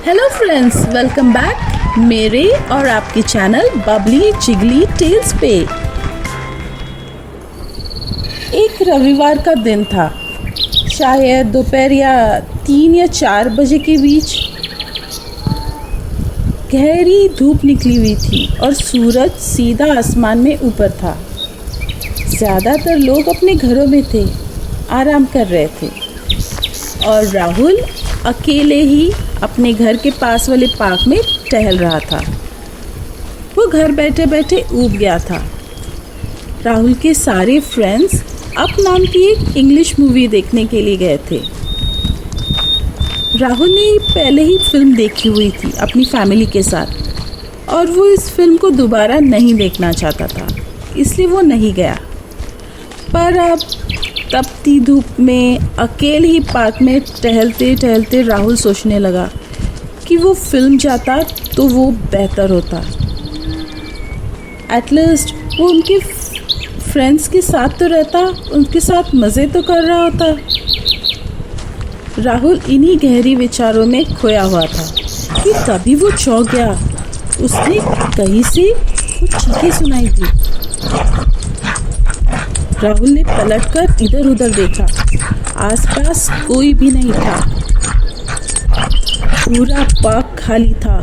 Hello friends, welcome back मेरे और आपके चैनल बबली जिगली टेल्स पे। एक रविवार का दिन था, शायद दोपहर या 3 या 4 बजे के बीच। गहरी धूप निकली हुई थी और सूरज सीधा आसमान में ऊपर था। ज़्यादातर लोग अपने घरों में थे, आराम कर रहे थे और राहुल अकेले ही अपने घर के पास वाले पार्क में टहल रहा था। वो घर बैठे बैठे ऊब गया था। राहुल के सारे फ्रेंड्स अप नाम की एक इंग्लिश मूवी देखने के लिए गए थे। राहुल ने पहले ही फिल्म देखी हुई थी अपनी फैमिली के साथ और वो इस फिल्म को दोबारा नहीं देखना चाहता था, इसलिए वो नहीं गया। पर अब तपती धूप में अकेले ही पार्क में टहलते टहलते राहुल सोचने लगा कि वो फिल्म जाता तो वो बेहतर होता। एटलीस्ट वो उनके फ्रेंड्स के साथ तो रहता, उनके साथ मज़े तो कर रहा होता। राहुल इन्हीं गहरी विचारों में खोया हुआ था कि तभी वो चौंक गया। उसने कहीं से कुछ चीखें सुनाई दी। राहुल ने पलटकर इधर उधर देखा। आसपास कोई भी नहीं था, पूरा पार्क खाली था।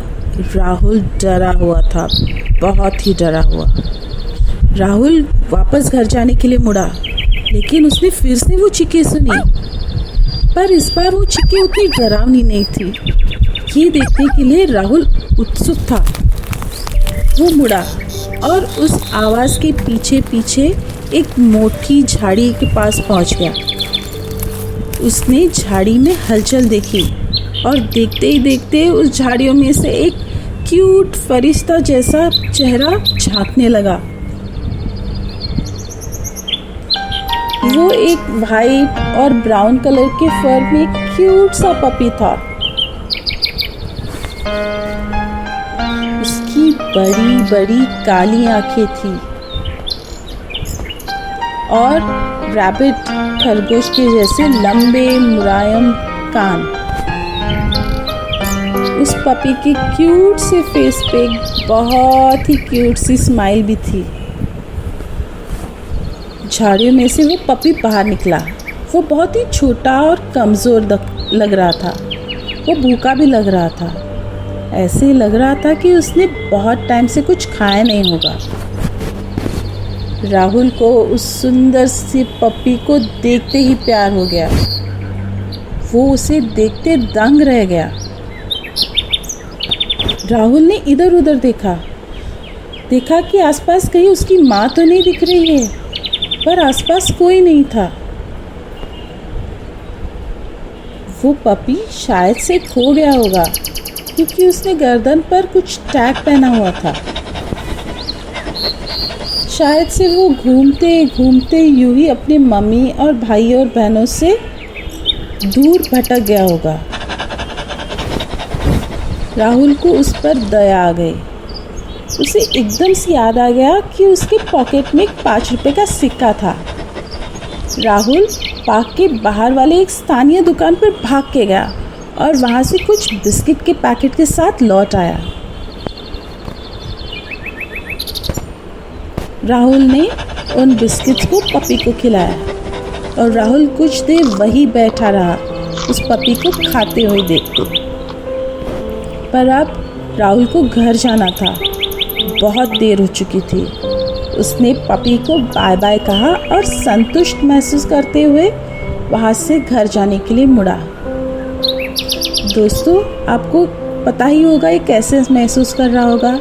राहुल डरा हुआ था, बहुत ही डरा हुआ। राहुल वापस घर जाने के लिए मुड़ा, लेकिन उसने फिर से वो चीखें सुनी। पर इस बार वो चीखें उतनी डरावनी नहीं थी। ये देखने के लिए राहुल उत्सुक था। वो मुड़ा और उस आवाज़ के पीछे पीछे एक मोटी झाड़ी के पास पहुंच गया। उसने झाड़ी में हलचल देखी और देखते ही देखते उस झाड़ियों में से एक क्यूट फरिश्ता जैसा चेहरा झांकने लगा। वो एक वाइट और ब्राउन कलर के फर में क्यूट सा पपी था। उसकी बड़ी बड़ी काली आंखें थी और रैबिट खरगोश के जैसे लंबे मुलायम कान। उस पपी के क्यूट से फेस पे बहुत ही क्यूट सी स्माइल भी थी। झाड़ियों में से वो पपी बाहर निकला। वो बहुत ही छोटा और कमज़ोर लग रहा था। वो भूखा भी लग रहा था। ऐसे लग रहा था कि उसने बहुत टाइम से कुछ खाया नहीं होगा। राहुल को उस सुंदर सी पपी को देखते ही प्यार हो गया। वो उसे देखते दंग रह गया। राहुल ने इधर उधर देखा कि आसपास कहीं उसकी माँ तो नहीं दिख रही है, पर आसपास कोई नहीं था। वो पपी शायद से खो गया होगा, क्योंकि उसने गर्दन पर कुछ टैग पहना हुआ था। शायद से वो घूमते घूमते यूं ही अपने मम्मी और भाई और बहनों से दूर भटक गया होगा। राहुल को उस पर दया आ गई। उसे एकदम से याद आ गया कि उसके पॉकेट में एक 5 रुपए का सिक्का था। राहुल पार्क के बाहर वाले एक स्थानीय दुकान पर भाग के गया और वहाँ से कुछ बिस्किट के पैकेट के साथ लौट आया। राहुल ने उन बिस्किट्स को पपी को खिलाया और राहुल कुछ देर वहीं बैठा रहा, उस पपी को खाते हुए देखते। पर अब राहुल को घर जाना था। बहुत देर हो चुकी थी। उसने पपी को बाय बाय कहा और संतुष्ट महसूस करते हुए वहाँ से घर जाने के लिए मुड़ा। दोस्तों, आपको पता ही होगा ये कैसे महसूस कर रहा होगा।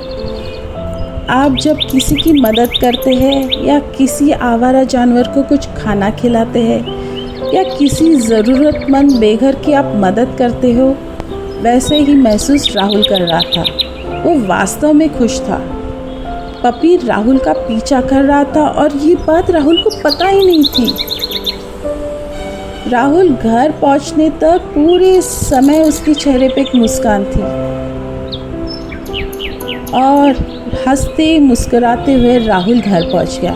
आप जब किसी की मदद करते हैं या किसी आवारा जानवर को कुछ खाना खिलाते हैं या किसी ज़रूरतमंद बेघर की आप मदद करते हो, वैसे ही महसूस राहुल कर रहा था। वो वास्तव में खुश था। पपी राहुल का पीछा कर रहा था और ये बात राहुल को पता ही नहीं थी। राहुल घर पहुंचने तक पूरे समय उसके चेहरे पे एक मुस्कान थी और हंसते मुस्कुराते हुए राहुल घर पहुंच गया।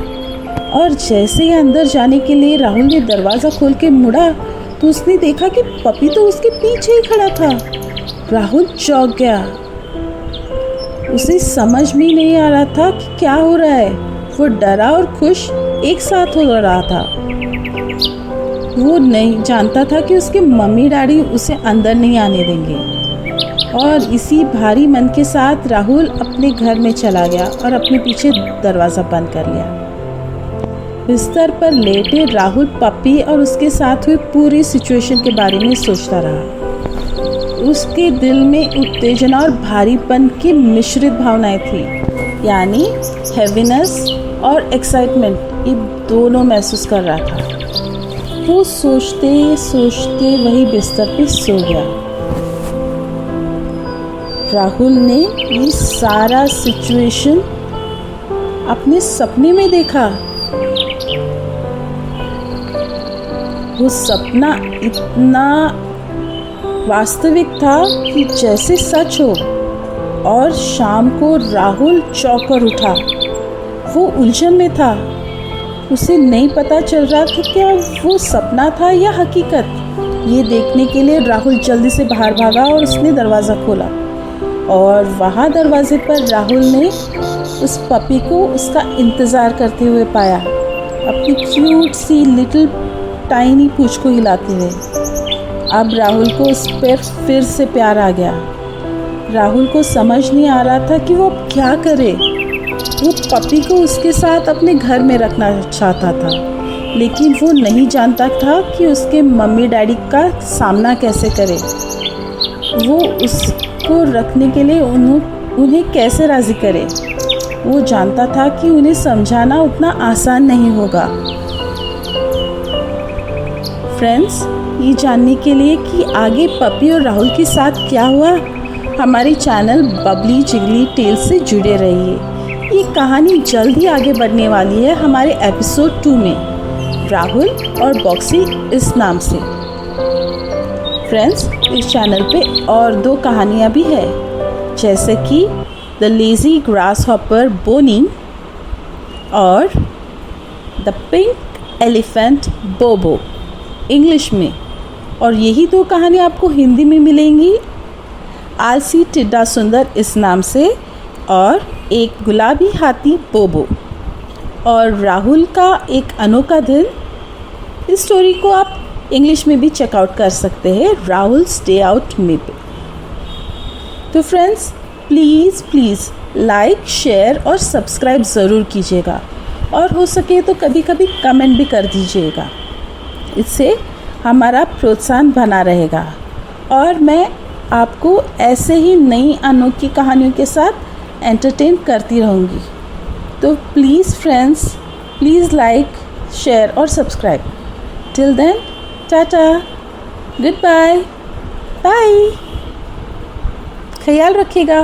और जैसे ही अंदर जाने के लिए राहुल ने दरवाज़ा खोल के मुड़ा तो उसने देखा कि पपी तो उसके पीछे ही खड़ा था। राहुल चौंक गया। उसे समझ में नहीं आ रहा था कि क्या हो रहा है। वो डरा और खुश एक साथ हो रहा था। वो नहीं जानता था कि उसके मम्मी डैडी उसे अंदर नहीं आने देंगे। और इसी भारी मन के साथ राहुल अपने घर में चला गया और अपने पीछे दरवाज़ा बंद कर लिया। बिस्तर पर लेटे राहुल पप्पी और उसके साथ हुई पूरी सिचुएशन के बारे में सोचता रहा। उसके दिल में उत्तेजना और भारीपन की मिश्रित भावनाएं थी, यानी हैवीनेस और एक्साइटमेंट, ये दोनों महसूस कर रहा था। वो सोचते सोचते वही बिस्तर पे सो गया। राहुल ने ये सारा सिचुएशन अपने सपने में देखा। वो सपना इतना वास्तविक था कि जैसे सच हो। और शाम को राहुल चौंक कर उठा। वो उलझन में था। उसे नहीं पता चल रहा था क्या वो सपना था या हकीकत। ये देखने के लिए राहुल जल्दी से बाहर भागा और उसने दरवाज़ा खोला। और वहाँ दरवाजे पर राहुल ने उस पपी को उसका इंतज़ार करते हुए पाया, अपनी क्यूट सी लिटिल टाइनी पूंछ को हिलाते हुए। अब राहुल को उस पर फिर से प्यार आ गया। राहुल को समझ नहीं आ रहा था कि वो अब क्या करे। वो पपी को उसके साथ अपने घर में रखना चाहता था, लेकिन वो नहीं जानता था कि उसके मम्मी डैडी का सामना कैसे करे। वो उसको रखने के लिए उन्हें कैसे राज़ी करे। वो जानता था कि उन्हें समझाना उतना आसान नहीं होगा। फ्रेंड्स, ये जानने के लिए कि आगे पपी और राहुल के साथ क्या हुआ, हमारे चैनल बबली जिगली टेल्स से जुड़े रहिए। ये कहानी जल्द ही आगे बढ़ने वाली है हमारे एपिसोड 2 में, राहुल और बॉक्सी इस नाम से। फ्रेंड्स, इस चैनल पे और 2 कहानियाँ भी है, जैसे कि द लेज़ी ग्रास हॉपर बोनी और द पिंक एलिफेंट बोबो इंग्लिश में। और यही 2 कहानी आपको हिंदी में मिलेंगी, आलसी टिड्डा सुंदर इस नाम से और एक गुलाबी हाथी बोबो और राहुल का एक अनोखा दिल। इस स्टोरी को आप इंग्लिश में भी चेकआउट कर सकते हैं राहुल्स डे आउट में पे। तो फ्रेंड्स, प्लीज़ लाइक शेयर और सब्सक्राइब ज़रूर कीजिएगा और हो सके तो कभी कभी कमेंट भी कर दीजिएगा। इससे हमारा प्रोत्साहन बना रहेगा और मैं आपको ऐसे ही नई अनोखी कहानियों के साथ एंटरटेन करती रहूँगी। तो please friends, please like share और subscribe. Till then, tata, good bye, bye, ख्याल रखिएगा।